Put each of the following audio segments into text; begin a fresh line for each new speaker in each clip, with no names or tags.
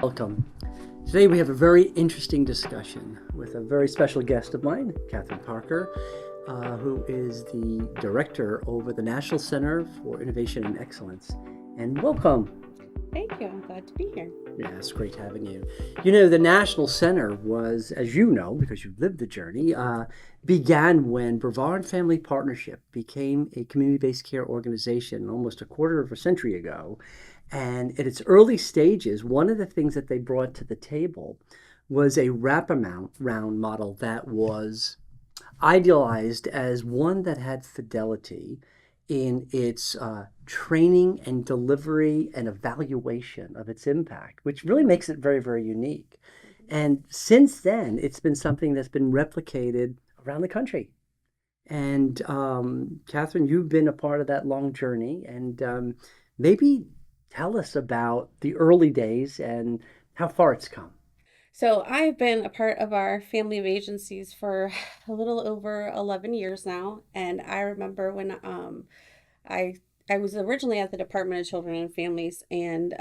Welcome. Today we have a very interesting discussion with a very special guest of mine, Kathryn Parker, who is the director over the National Center for Innovation and Excellence. And welcome.
Thank you. I'm glad to be here.
Yeah, it's great having you. You know, the National Center was, as you know, because you've lived the journey, began when Brevard Family Partnership became a community-based care organization almost a quarter of a century ago. And at its early stages, one of the things that they brought to the table was a wraparound round model that was idealized as one that had fidelity in its training and delivery and evaluation of its impact, which really makes it very, very unique. And since then, it's been something that's been replicated around the country. And Kathryn, you've been a part of that long journey, and maybe tell us about the early days and how far it's come.
So I've been a part of our family of agencies for a little over 11 years now, and I remember when I I was originally at the Department of Children and Families, and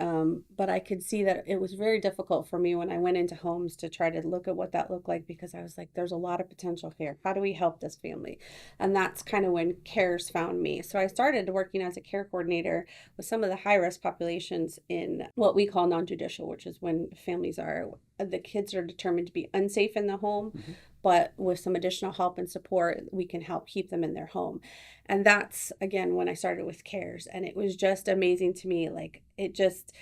but I could see that it was very difficult for me when I went into homes to try to look at what that looked like because I was like, there's a lot of potential here. How do we help this family? And that's kind of when CARES found me. So I started working as a care coordinator with some of the high risk populations in what we call non-judicial, which is when families are the kids are determined to be unsafe in the home,
Mhm.
but with some additional help and support, we can help keep them in their home. And that's again when I started with CARES. And it was just amazing to me. Like it just,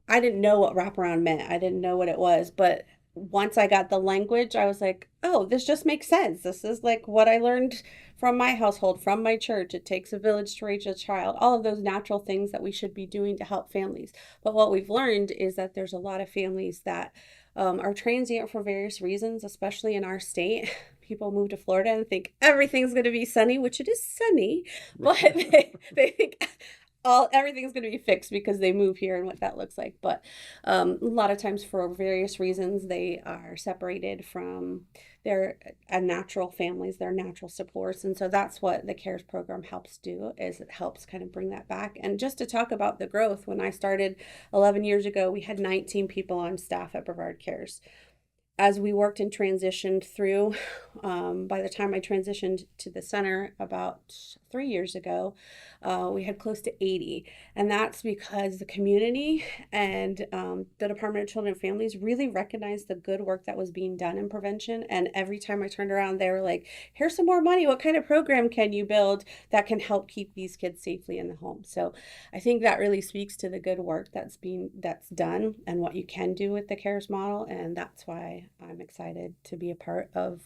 I didn't know what wraparound meant. I didn't know what it was. But once I got the language, I was like, oh, this just makes sense. This is like what I learned from my household, from my church. It takes a village to raise a child, all of those natural things that we should be doing to help families. But what we've learned is that there's a lot of families that are transient for various reasons, especially in our state. People move to Florida and think everything's going to be sunny, which it is sunny, but they think all everything's going to be fixed because they move here and what that looks like. But a lot of times, for various reasons, they are separated from their natural families, their natural supports, and so that's what the CARES program helps do. Is it helps kind of bring that back. And just to talk about the growth, when I started 11 years ago, we had 19 people on staff at Brevard CARES. As we worked and transitioned through, by the time I transitioned to the center about 3 years ago, we had close to 80. And that's because the community and the Department of Children and Families really recognized the good work that was being done in prevention. And every time I turned around, they were like, here's some more money. What kind of program can you build that can help keep these kids safely in the home? So I think that really speaks to the good work that's done and what you can do with the CARES model, and that's why I'm excited to be a part of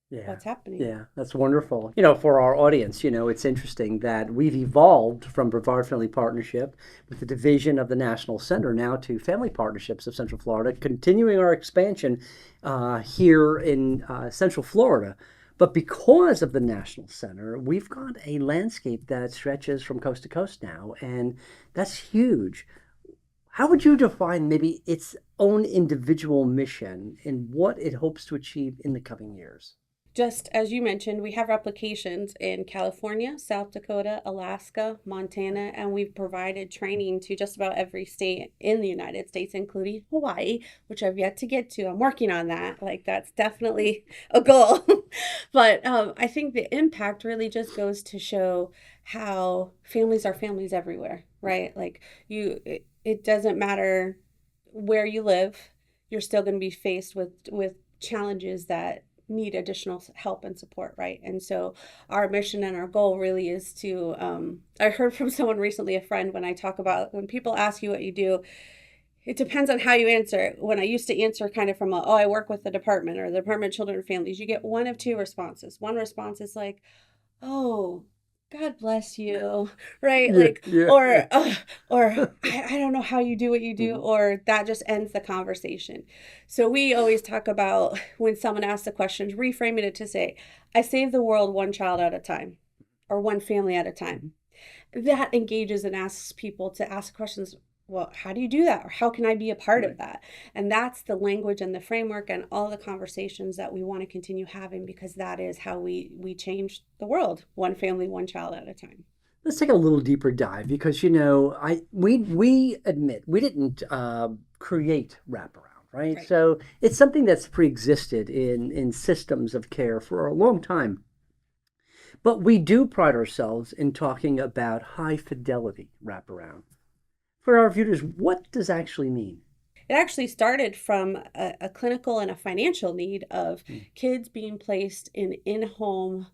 Yeah,
what's happening.
yeah, that's wonderful. You know, for our audience, it's interesting that we've evolved from Brevard Family Partnership with the division of the National Center now to Family Partnerships of Central Florida, continuing our expansion here in Central Florida. But because of the National Center, we've got a landscape that stretches from coast to coast now, and that's huge. How would you define maybe its own individual mission and what it hopes to achieve in the coming years?
Just as you mentioned, we have replications in California, South Dakota, Alaska, Montana, and we've provided training to just about every state in the United States, including Hawaii, which I've yet to get to. I'm working on that. Like, that's definitely a goal. But I think the impact really just goes to show how families are families everywhere, right? Like, it doesn't matter where you live, you're still going to be faced with challenges that need additional help and support, right? And so our mission and our goal really is to I heard from someone recently, a friend, when I talk about when people ask you what you do, it depends on how you answer it. When I used to answer kind of from a, oh, I work with the department or the Department of Children and Families, you get one of two responses. One response is like, oh, God bless you, right?
Yeah,
Like,
yeah.
or I don't know how you do what you do,
Mhm.
or that just ends the conversation. So we always talk about when someone asks the questions, reframing it to say, I save the world one child at a time or one family at a time. That engages and asks people to ask questions. Well, how do you do that? Or how can I be a part
Right.
of that? And that's the language and the framework and all the conversations that we want to continue having because that is how we change the world, one family, one child at a time.
Let's take a little deeper dive because I we admit we didn't create wraparound, right?
Right.
So it's something that's pre-existed in systems of care for a long time. But we do pride ourselves in talking about high fidelity wraparound. For our viewers, what does actually mean?
It actually started from a clinical and a financial need of
Mm.
kids being placed in home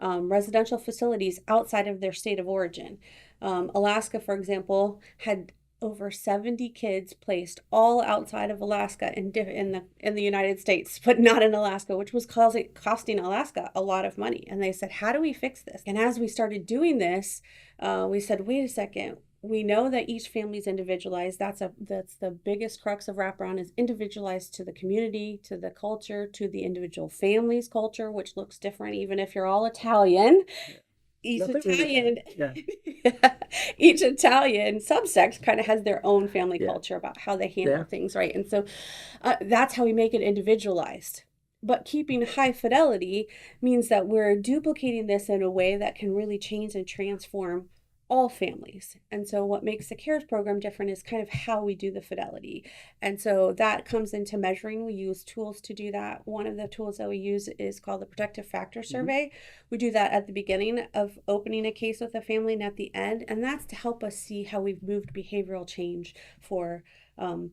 residential facilities outside of their state of origin. Alaska, for example, had over 70 kids placed all outside of Alaska in the United States, but not in Alaska, which was costing Alaska a lot of money. And they said, "How do we fix this?" And as we started doing this, we said, "Wait a second, we know that each family is individualized. That's the biggest crux of wraparound, is individualized to the community, to the culture, to the individual family's culture, which looks different even if you're all Italian.
Yeah.
Each
Nothing wrong with that.
Italian
Yeah.
each Italian subsect kind of has their own family
Yeah.
culture about how they handle
Yeah.
things, right? And so that's how we make it individualized. But keeping high fidelity means that we're duplicating this in a way that can really change and transform all families. And so what makes the CARES program different is kind of how we do the fidelity. And so that comes into measuring. We use tools to do that. One of the tools that we use is called the protective factor
Hmm.
survey. We do that at the beginning of opening a case with a family and at the end. And that's to help us see how we've moved behavioral change for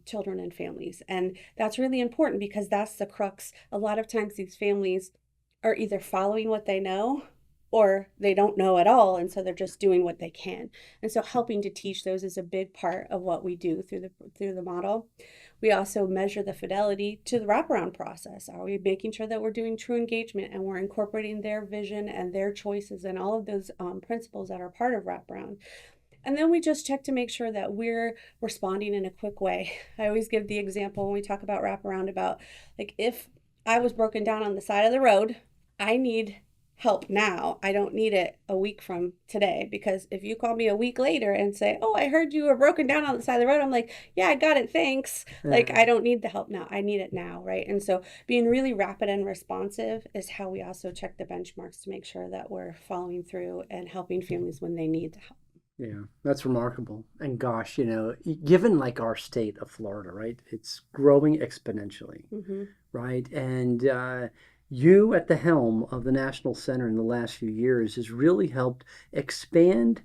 children and families. And that's really important because that's the crux. A lot of times these families are either following what they know or they don't know at all, and so they're just doing what they can. And so helping to teach those is a big part of what we do through the model. We also measure the fidelity to the wraparound process. Are we making sure that we're doing true engagement and we're incorporating their vision and their choices and all of those principles that are part of wraparound? And then we just check to make sure that we're responding in a quick way. I always give the example when we talk about wraparound about, like, if I was broken down on the side of the road, I need help now. I don't need it a week from today, because if you call me a week later and say, "Oh, I heard you were broken down on the side of the road," I'm like, "Yeah, I got it. Thanks." Like,
Yeah.
I don't need the help now. I need it now, right? And so being really rapid and responsive is how we also check the benchmarks to make sure that we're following through and helping families when they need the help.
Yeah, that's remarkable. And gosh, given like our state of Florida, right? It's growing exponentially,
Mm-hmm.
right? And you at the helm of the National Center in the last few years has really helped expand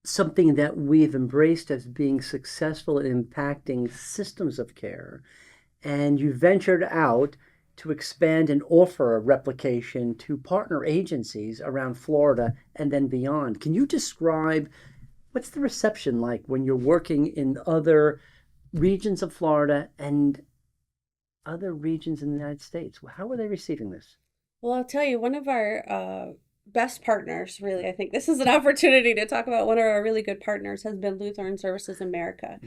something that we've embraced as being successful in impacting systems of care. And you ventured out to expand and offer a replication to partner agencies around Florida and then beyond. Can you describe what's the reception like when you're working in other regions of Florida and other regions in the United States? How are they receiving this?
Well, I'll tell you, one of our best partners, really, I think this is an opportunity to talk about one of our really good partners, has been Lutheran Services America.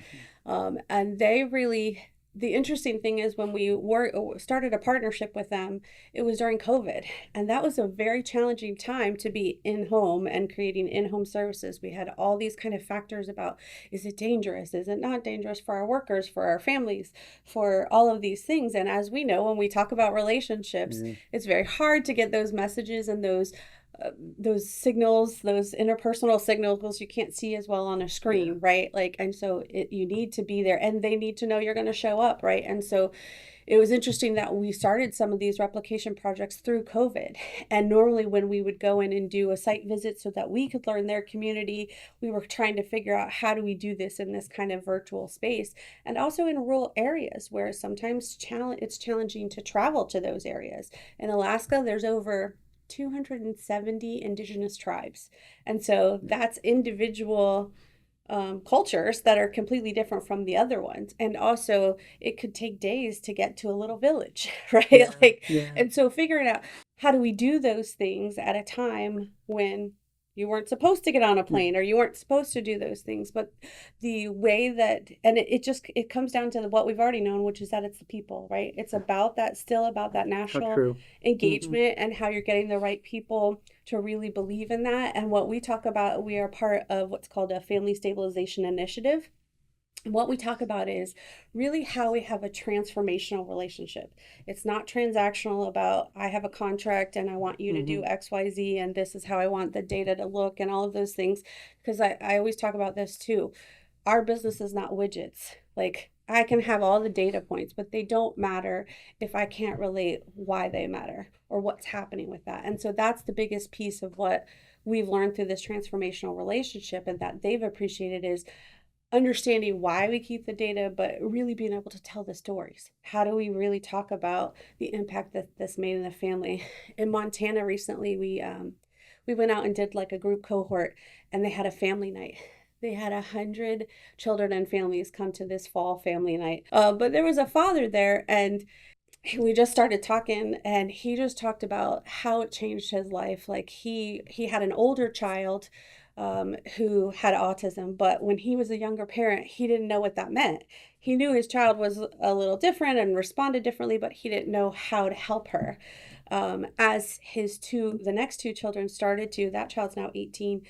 Mhm.
And they really, the interesting thing is when we started a partnership with them, it was during COVID. And that was a very challenging time to be in home and creating in home services. We had all these kind of factors about, is it dangerous? Is it not dangerous for our workers, for our families, for all of these things? And as we know, when we talk about relationships,
Yeah,
it's very hard to get those messages and those signals, those interpersonal signals you can't see as well on a
yeah,
screen, right? Like, and so you need to be there, and they need to know you're going to show up, right? And so it was interesting that we started some of these replication projects through COVID. And normally, when we would go in and do a site visit so that we could learn their community, we were trying to figure out how do we do this in this kind of virtual space, and also in rural areas where sometimes it's challenging to travel to those areas. In Alaska, there's over 270 indigenous tribes. And so
yeah,
that's individual cultures that are completely different from the other ones. And also, it could take days to get to a little village, right?
yeah,
Like,
yeah.
and so figuring out how do we do those things at a time when you weren't supposed to get on a
Yeah.
plane or you weren't supposed to do those things, but the way that, and it comes down to what we've already known, which is that it's the people, right? It's about that, still about that
How
national
true. Hmm.
engagement and how you're getting the right people to really believe in that. And what we talk about, we are part of what's called a family stabilization initiative. what we talk about is really how we have a transformational relationship. It's not transactional about I have a contract and I want you to do
Hmm.
XYZ and this is how I want the data to look and all of those things. Because I always talk about this too. Our business is not widgets. Like I can have all the data points, but they don't matter if I can't relate why they matter or what's happening with that. And so that's the biggest piece of what we've learned through this transformational relationship and that they've appreciated is understanding why we keep the data, but really being able to tell the stories. How do we really talk about the impact that this made in the family? In Montana recently, we went out and did like a group cohort, and they had a family night. They had 100 children and families come to this fall family night. But there was a father there, and we just started talking and he just talked about how it changed his life. Like he had an older child who had autism, but when he was a younger parent he didn't know what that meant. He knew his child was a little different and responded differently, but he didn't know how to help her. As the next two children started to, that child's now 18.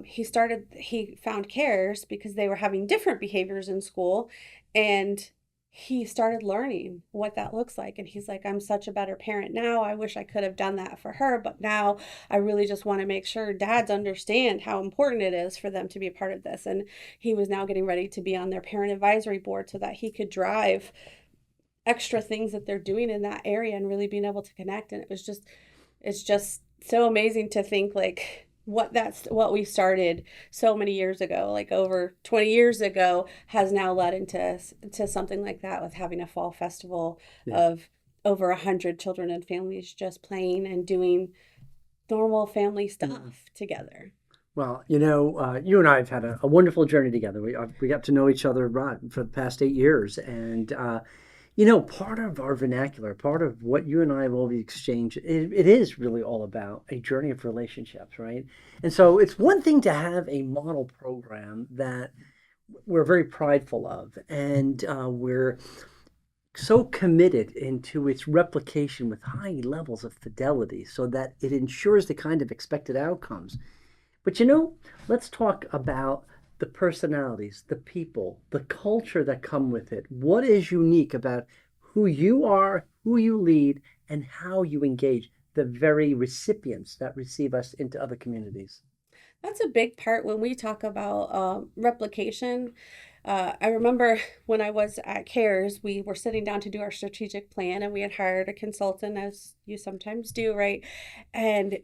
He found cares because they were having different behaviors in school, and he started learning what that looks like. And he's like, I'm such a better parent now. I wish I could have done that for her, but now I really just want to make sure dads understand how important it is for them to be a part of this. And he was now getting ready to be on their parent advisory board so that he could drive extra things that they're doing in that area and really being able to connect. And it's just so amazing to think like what we started so many years ago, like over 20 years ago, has now led into to something like that, with having a fall festival
Yeah.
of over 100 children and families just playing and doing normal family
Mm.
stuff together.
Well, you and I have had a wonderful journey together. We got to know each other for the past 8 years, and part of our vernacular, part of what you and I have always exchanged, it is really all about a journey of relationships, right? And so it's one thing to have a model program that we're very prideful of, and we're so committed into its replication with high levels of fidelity so that it ensures the kind of expected outcomes. But let's talk about the personalities, the people, the culture that come with it. What is unique about who you are, who you lead, and how you engage the very recipients that receive us into other communities?
That's a big part when we talk about replication. I remember when I was at CARES, we were sitting down to do our strategic plan, and we had hired a consultant, as you sometimes do, right? And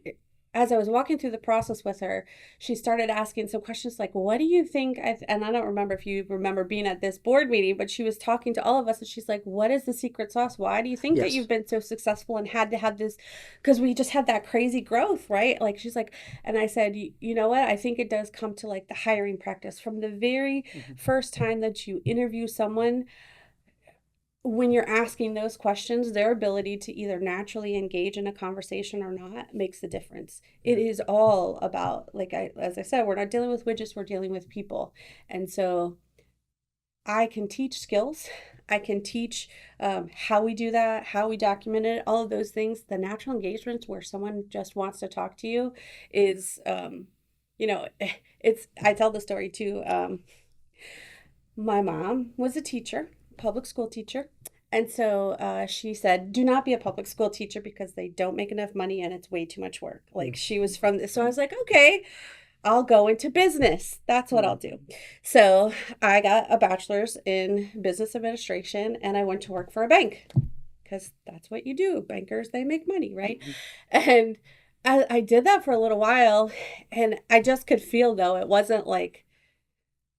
as I was walking through the process with her, she started asking some questions like, "What do you think?" And I don't remember if you remember being at this board meeting, but she was talking to all of us, and she's like, "What is the secret sauce? Why do you think that
Yes.
you've been so successful and had to have this?" Because we just had that crazy growth, right? Like she's like, and I said, you know what? I think it does come to like the hiring practice from the very
Mhm.
first time that you interview someone. When you're asking those questions, their ability to either naturally engage in a conversation or not makes the difference. It
Yeah.
is all about, like as I said, we're not dealing with widgets, we're dealing with people. And so I can teach skills. I can teach how we do that, how we document it, all of those things. The natural engagements where someone just wants to talk to you is, you know, I tell the story too. My mom was a teacher, public school teacher. And so she said, do not be a public school teacher because they don't make enough money and it's way too much work. Like
Mm.
she was from this. So I was like, okay, I'll go into business. That's what I'll
Mm.
do. So I got a bachelor's in business administration and I went to work for a bank because that's what you do. Bankers, they make money, right?
Mhm.
And I did that for a little while, and I just could feel, though, it wasn't like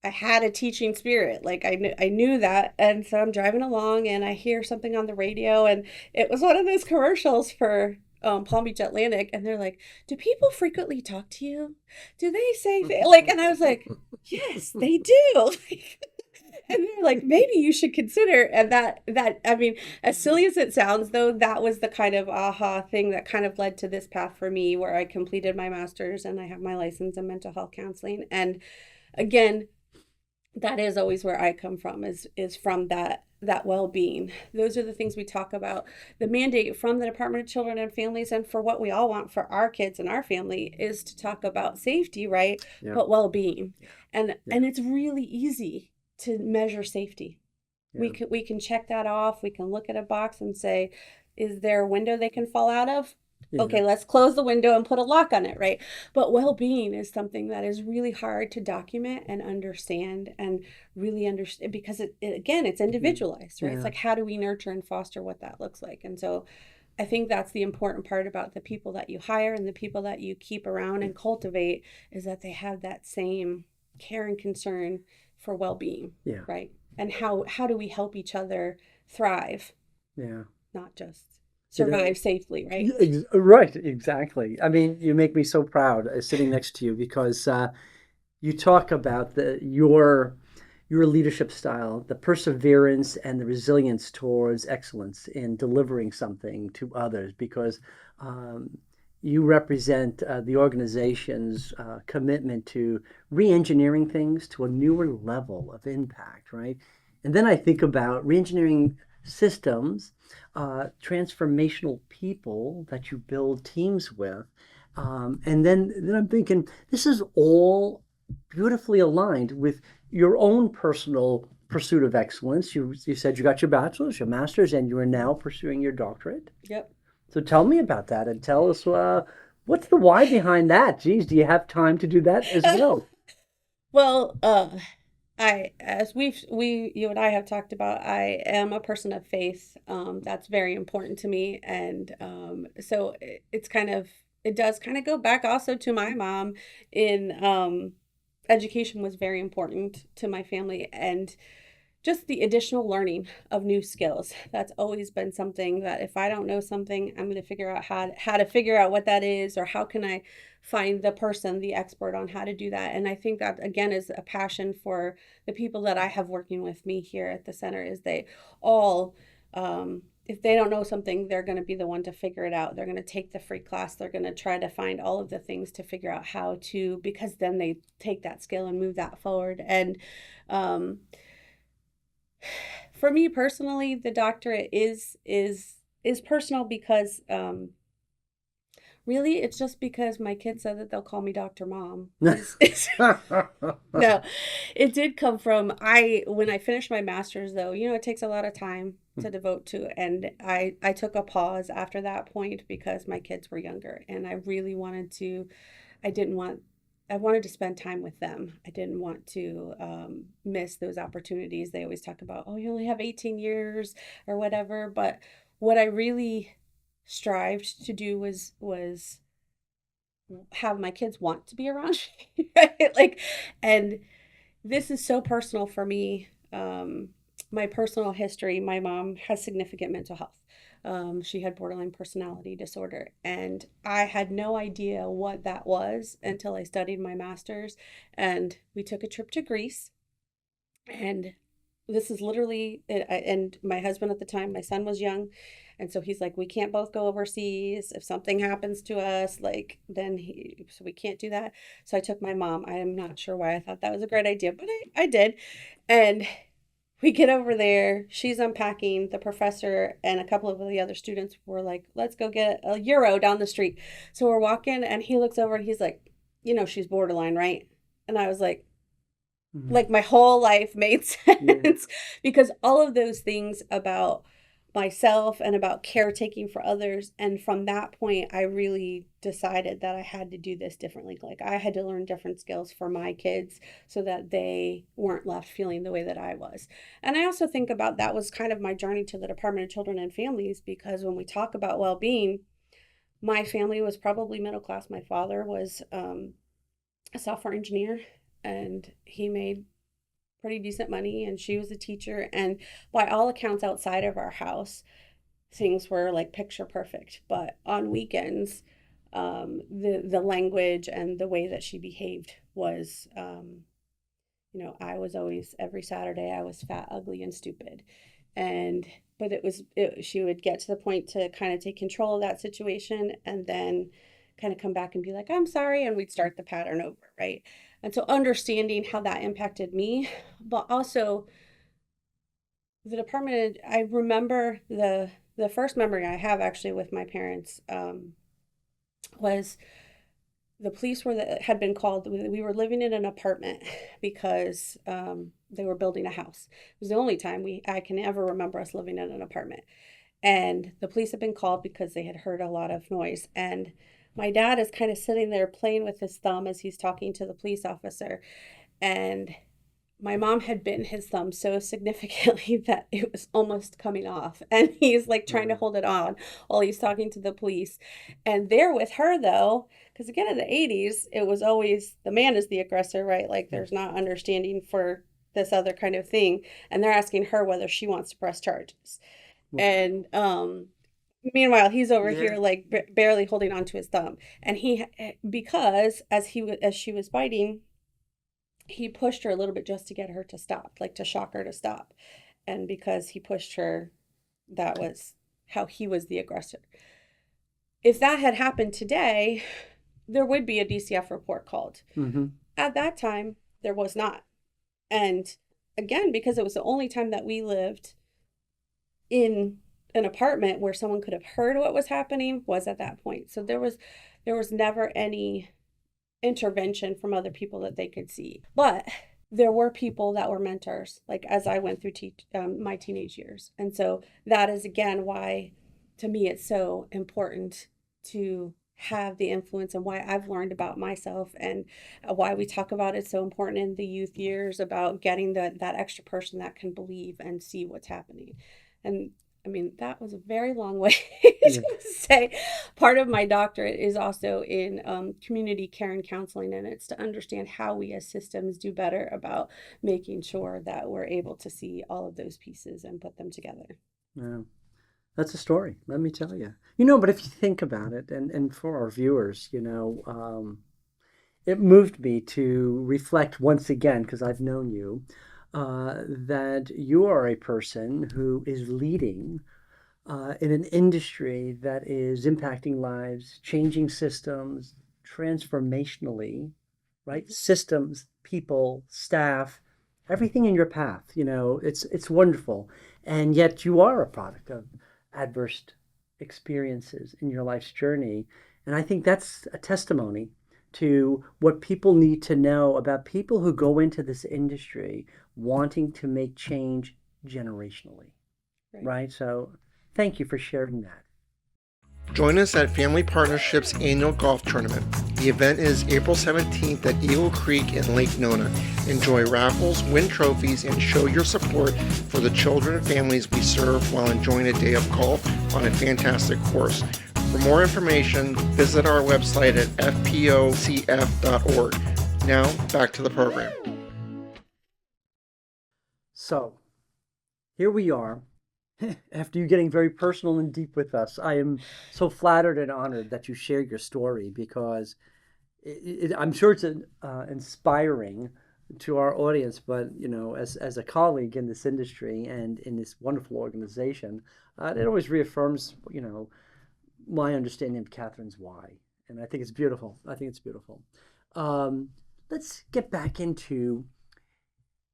I had a teaching spirit. Like I knew that. And so I'm driving along and I hear something on the radio, and it was one of those commercials for Palm Beach Atlantic. And they're like, do people frequently talk to you? Do they say like, and I was like, yes, they do. And they're like, maybe you should consider. And I mean, as silly as it sounds, though, that was the kind of aha thing that kind of led to this path for me, where I completed my master's and I have my license in mental health counseling. And again, that is always where I come from, is from that well-being. Those are the things we talk about. The mandate from the Department of Children and Families, and for what we all want for our kids and our family, is to talk about safety, right?
Yeah.
But well-being.
Yeah.
And
Yeah.
and it's really easy. to measure safety.
Yeah.
We can check that off. We can look at a box and say, is there a window they can fall out of?
Yeah.
Okay, let's close the window and put a lock on it, right? But well-being is something that is really hard to document and understand and really understand because again, it's
Mhm.
individualized, right? It's
Yeah.
like how do we nurture and foster what that looks like? And so I think that's the important part about the people that you hire and the people that you keep around and cultivate is that they have that same care and concern for well-being,
Yeah.
right? And how do we help each other thrive,
Yeah.
not just
You know,
survive safely, right?
right, exactly. I mean, you make me so proud sitting next to you because you talk about your leadership style, the perseverance and the resilience towards excellence in delivering something to others, because um, you represent the organization's commitment to re-engineering things to a newer level of impact, right? And then I think about re-engineering systems, transformational people that you build teams with. And then I'm thinking, this is all beautifully aligned with your own personal pursuit of excellence. You said you got your bachelor's, your master's, and you are now pursuing your doctorate.
Yep.
So tell me about that and tell us what's the why behind that? Geez, do you have time to do that as well?
Well, I as you and I have talked about, I am a person of faith. That's very important to me, and so it's kind of it does kind of go back also to my mom in education was very important to my family, and just the additional learning of new skills. That's always been something that if I don't know something, I'm going to figure out how to figure out what that is or how can I find the person, the expert on how to do that. And I think that again is a passion for the people that I have working with me here at the center is they all if they don't know something, they're going to be the one to figure it out. They're going to take the free class. They're going to try to find all of the things to figure out how to, because then they take that skill and move that forward. And um, for me personally, the doctorate is personal because really it's just because my kids said that they'll call me Dr. Mom. Is no, it did come from I when I finished my master's though, you know, it takes a lot of time to devote to and I took a pause after that point because my kids were younger and I really wanted to I didn't want I wanted to spend time with them. I didn't want to miss those opportunities. They always talk about, oh, you only have 18 years or whatever. But what I really strived to do was have my kids want to be around me, right? Like, and this is so personal for me. My personal history, my mom has significant mental health. She had borderline personality disorder, and I had no idea what that was until I studied my master's. And we took a trip to Greece, and this is literally, and my husband at the time, my son was young. And so he's like, we can't both go overseas. If something happens to us, like, so we can't do that. So I took my mom. I am not sure why I thought that was a great idea, but I did. And we get over there. She's unpacking. The professor and a couple of the other students were like, let's go get a Euro down the street. So we're walking, and he looks over and he's like, you know, she's borderline, right? And I was like my whole life made
Yeah.
sense because all of those things about myself and about caretaking for others and from that point I really decided that I had to do this differently. Like I had to learn different skills for my kids so that they weren't left feeling the way that I was. And I also think about that was kind of my journey to the Department of Children and Families because when we talk about well-being, my family was probably middle class. My father was a software engineer and he made pretty decent money and she was a teacher and by all accounts outside of our house things were like picture perfect but on weekends the language and the way that she behaved was you know I was always every Saturday I was fat ugly and stupid and but she would get to the point to kind of take control of that situation and then kind of come back and be like I'm sorry and we'd start the pattern over, right? And so understanding how that impacted me but also the department I remember the first memory I have actually with my parents was the police had been called. We were living in an apartment because they were building a house. It was the only time I can ever remember us living in an apartment. And the police had been called because they had heard a lot of noise. And my dad is kind of sitting there playing with his thumb as he's talking to the police officer. And my mom had bitten his thumb so significantly that it was almost coming off. And he's like trying to
Mm.
hold it on while he's talking to the police. And there with her, though, because again, in the 80s, it was always the man is the aggressor, right? Like
Yeah.
there's not understanding for this other kind of thing. And they're asking her whether she wants to press charges.
Wow.
And meanwhile, he's over
Yeah.
here like barely holding on to his thumb. And because as she was biting, he pushed her a little bit just to get her to stop, like to shock her to stop. And because he pushed her, that was how he was the aggressor. If that had happened today, there would be a DCF report called.
Mm-hmm.
At that time, there was not. And again, because it was the only time that we lived in an apartment where someone could have heard what was happening was at that point. So there was never any intervention from other people that they could see. But there were people that were mentors, like as I went through my teenage years. And so that is again why, to me, it's so important to have the influence and why I've learned about myself and why we talk about it so important in the youth years about getting that extra person that can believe and see what's happening. And I mean, that was a very long way
Yeah.
to say part of my doctorate is also in community care and counseling, and it's to understand how we as systems do better about making sure that we're able to see all of those pieces and put them together.
Yeah. That's a story, let me tell you. But if you think about it, and for our viewers, it moved me to reflect once again, because I've known you, that you are a person who is leading in an industry that is impacting lives, changing systems transformationally, right?
Mhm.
Systems, people, staff, everything in your path. It's wonderful, and yet you are a product of adverse experiences in your life's journey, and I think that's a testimony to what people need to know about people who go into this industry wanting to make change generationally,
Right.
right? So thank you for sharing that.
Join us at Family Partnership's annual golf tournament. The event is April 17th at Eagle Creek in Lake Nona. Enjoy raffles, win trophies, and show your support for the children and families we serve while enjoying a day of golf on a fantastic course. For more information, visit our website at fpocf.org. Now, back to the program.
So here we are. After you getting very personal and deep with us, I am so flattered and honored that you shared your story because I'm sure it's inspiring to our audience, but as a colleague in this industry and in this wonderful organization, it always reaffirms my understanding of Kathryn's why, and I think it's beautiful. I think it's beautiful. Um, let's get back into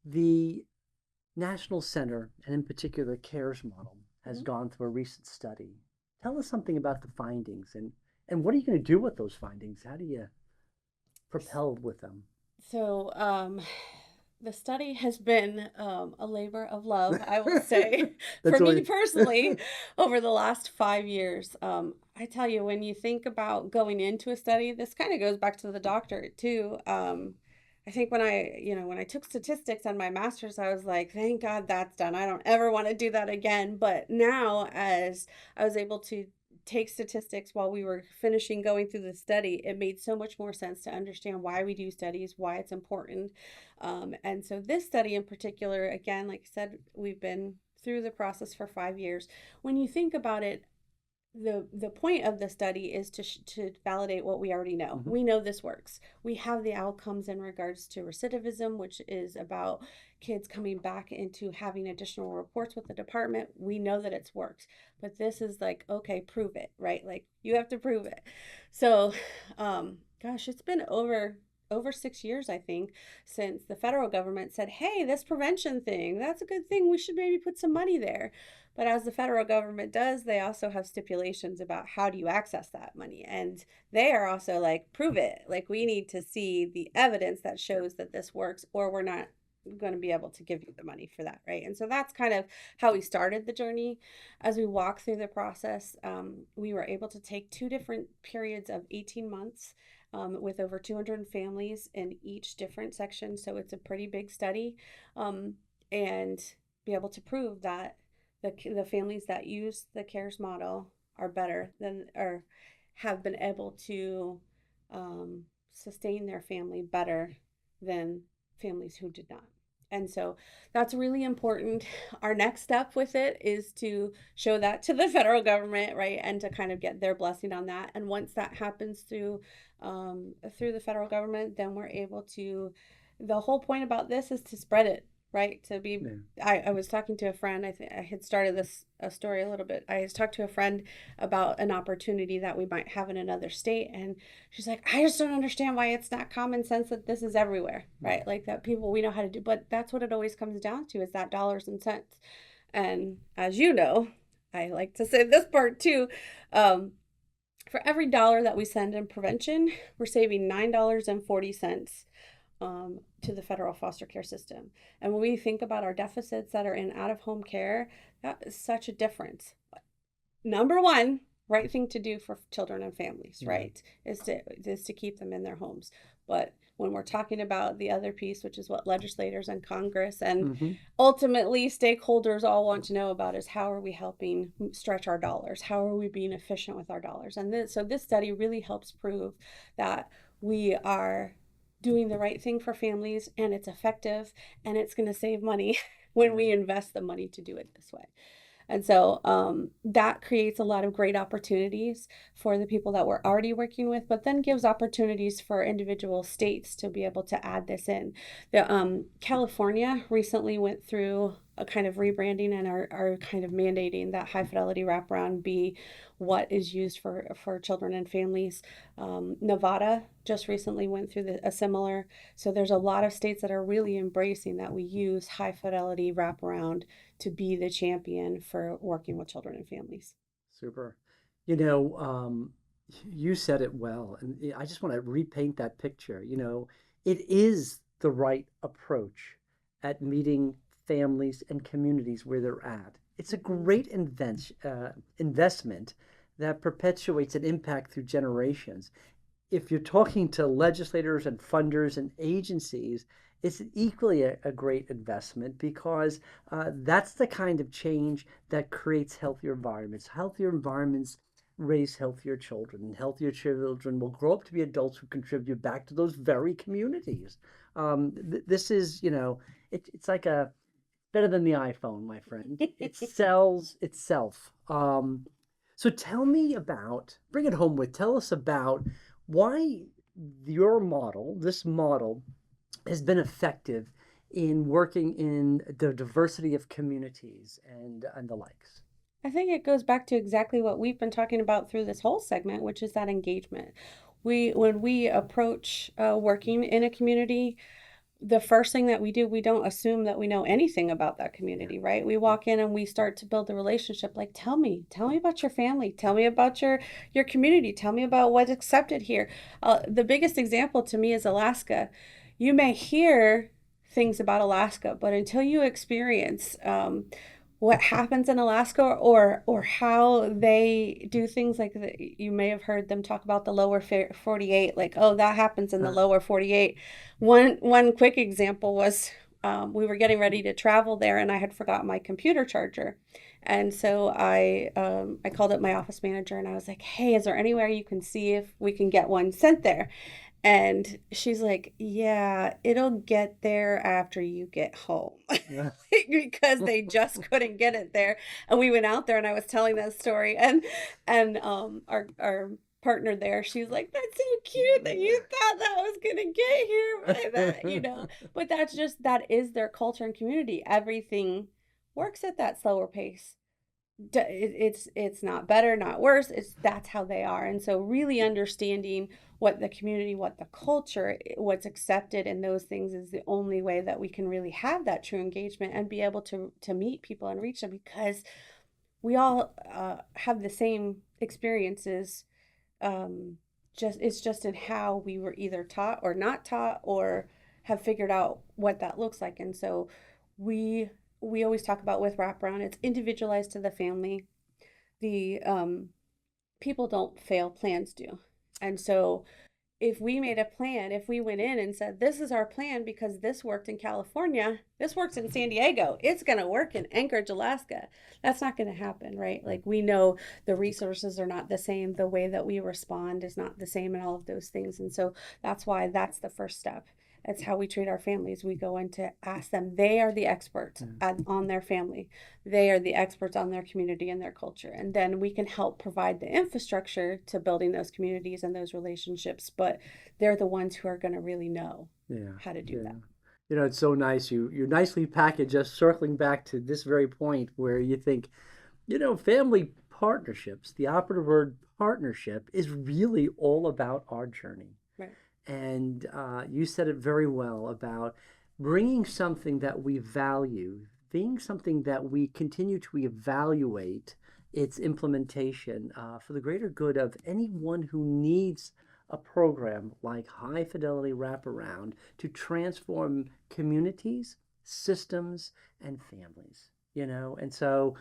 the National Center, and in particular CARES model, has
Mhm.
gone through a recent study. Tell us something about the findings and what are you going to do with those findings? How do you propel with them?
So, the study has been a labor of love, I will say, for
That's
me
always
personally, over the last 5 years. I tell you, when you think about going into a study, this kind of goes back to the doctorate too. I think when I took statistics on my master's, I was like, thank God that's done. I don't ever want to do that again. But now, as I was able to take statistics while we were finishing going through the study, it made so much more sense to understand why we do studies, why it's important. And so, this study in particular, again, like I said, we've been through the process for 5 years. When you think about it, the point of the study is to validate what we already know.
Mhm.
We know this works. We have the outcomes in regards to recidivism, which is about kids coming back into having additional reports with the department. We know that it's worked, but this is like, okay, prove it, right? Like you have to prove it. So, gosh, it's been over. over 6 years, I think, since the federal government said, hey, this prevention thing, that's a good thing. We should maybe put some money there. But as the federal government does, they also have stipulations about how do you access that money. And they are also like, prove it. Like, we need to see the evidence that shows that this works, or we're not going to be able to give you the money for that, right? And so that's kind of how we started the journey. As we walk through the process, we were able to take 2 different periods of 18 months with over 200 families in each different section. So it's a pretty big study, and be able to prove that the families that use the CARES model are better than, or have been able to sustain their family better than families who did not. And so that's really important. Our next step with it is to show that to the federal government, right? And to kind of get their blessing on that. And once that happens through the federal government, then we're able to, the whole point about this is to spread it, right? To be, I was talking to a friend, I had started this story a little bit. I was talking to a friend about an opportunity that we might have in another state. And she's like, I just don't understand why it's not common sense that this is everywhere, right? Like that people, we know how to do, but that's what it always comes down to, is that dollars and cents. And as you know, I like to say this part too. For every dollar that we send in prevention, we're saving $9.40 to the federal foster care system. And when we think about our deficits that are in out-of-home care, that is such a difference. Number one, right thing to do for children and families, right, is to keep them in their homes. But when we're talking about the other piece, which is what legislators and Congress and ultimately stakeholders all want to know about, is how are we helping stretch our dollars? How are we being efficient with our dollars? And so this study really helps prove that we are doing the right thing for families, and it's effective, and it's going to save money when we invest the money to do it this way. And so that creates a lot of great opportunities for the people that we're already working with, but then gives opportunities for individual states to be able to add this in. California recently went through a kind of rebranding and are kind of mandating that high fidelity wraparound be what is used for children and families. Nevada just recently went through a similar. So there's a lot of states that are really embracing that we use high fidelity wraparound to be the champion for working with children and families.
Super. You know, you said it well, and I just want to repaint that picture. You know, it is the right approach at meeting families and communities where they're at. It's a great investment that perpetuates an impact through generations. If you're talking to legislators and funders and agencies, it's equally a great investment, because that's the kind of change that creates healthier environments. Healthier environments raise healthier children, and healthier children will grow up to be adults who contribute back to those very communities. This is, you know, it's like a better than the iPhone, my friend. It sells itself. So tell me about, bring it home with, tell us about why your model, this model, has been effective in working in the diversity of communities and the likes.
I think it goes back to exactly what we've been talking about through this whole segment, which is that engagement. When we approach working in a community, the first thing that we do, we don't assume that we know anything about that community, right? We walk in and we start to build a relationship. Like, tell me about your family. Tell me about your community. Tell me about what's accepted here. The biggest example to me is Alaska. You may hear things about Alaska, but until you experience what happens in Alaska, or how they do things, like you may have heard them talk about the lower 48, like, oh, that happens in the lower 48. One quick example was we were getting ready to travel there, and I had forgotten my computer charger. And so I called up my office manager, and I was like, hey, is there anywhere you can see if we can get one sent there? And she's like, yeah, it'll get there after you get home. Because they just couldn't get it there. And we went out there, and I was telling that story, and our partner there, she's like, that's so cute that you thought that was gonna get here by that, you know. But that is their culture and community. Everything works at that slower pace. it's not better, not worse. It's that's how they are. And so really understanding what the community, what the culture, what's accepted in those things is the only way that we can really have that true engagement and be able to meet people and reach them, because we all have the same experiences. um, just it's just in how we were either taught or not taught, or have figured out what that looks like. And so we we always talk about with wraparound, it's individualized to the family. The people don't fail, plans do. And so if we made a plan, if we went in and said, this is our plan because this worked in California, this works in San Diego, it's going to work in Anchorage, Alaska, that's not going to happen, right? Like, we know the resources are not the same, the way that we respond is not the same, and all of those things. And so that's why that's the first step. It's how we treat our families. We go in to ask them. They are the experts on their family. They are the experts on their community and their culture. And then we can help provide the infrastructure to building those communities and those relationships. But they're the ones who are going to really know
Yeah,
how to do
yeah.
that.
You know, it's so nice. You nicely package us, circling back to this very point where you think, you know, family partnerships, the operative word partnership is really all about our journey.
Right.
And you said it very well about bringing something that we value, being something that we continue to evaluate its implementation for the greater good of anyone who needs a program like high fidelity wraparound to transform communities, systems, and families. You know, and so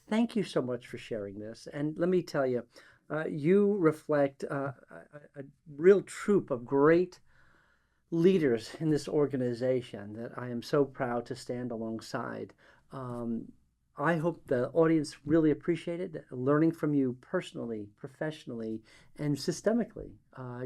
thank you so much for sharing this. And let me tell you, you reflect a real troop of great leaders in this organization that I am so proud to stand alongside. Um, I hope the audience really appreciated learning from you personally, professionally, and systemically,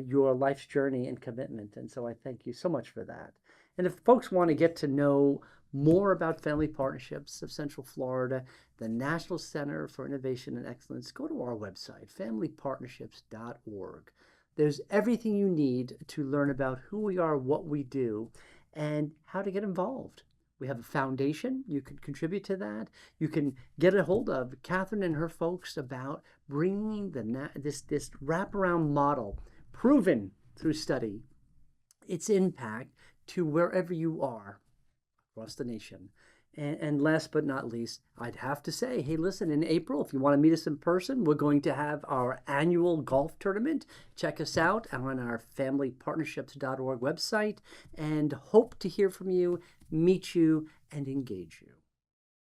your life's journey and commitment. And so I thank you so much for that. And if folks want to get to know more about Family Partnerships of Central Florida, the National Center for Innovation and Excellence, go to our website, familypartnerships.org. There's everything you need to learn about who we are, what we do, and how to get involved. We have a foundation. You can contribute to that. You can get a hold of Kathryn and her folks about bringing this wraparound model, proven through study, its impact to wherever you are across the nation. And last but not least, I'd have to say, hey, listen, in April, if you want to meet us in person, we're going to have our annual golf tournament. Check us out on our familypartnerships.org website, and hope to hear from you, meet you, and engage you.